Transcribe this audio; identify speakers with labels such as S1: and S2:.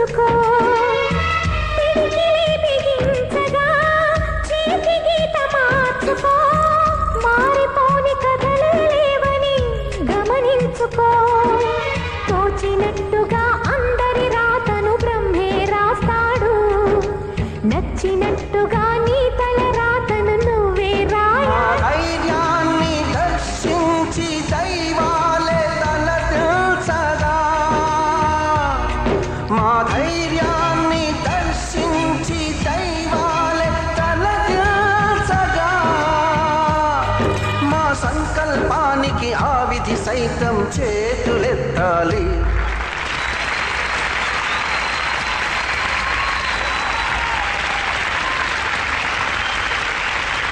S1: గమనించుకో పిడికిలి బిగించగా చేతి గీత మార్చుకో మారిపోని కథలే లేవని గమనించుకో తోచినట్టుగా అందరి రాతను బ్రహ్మే రాస్తాడు నచ్చినట్టుగా నీ తల రాతను నువ్వే రాయ
S2: ధైర్యాన్ని దర్శించి దైవాలే తల తెలుసగా మా ధైర్యాన్ని దర్శించి దైవాలే తల తెలుసగా మా సంకల్పానికి ఆ విధి సైతం చేతులెత్తాలి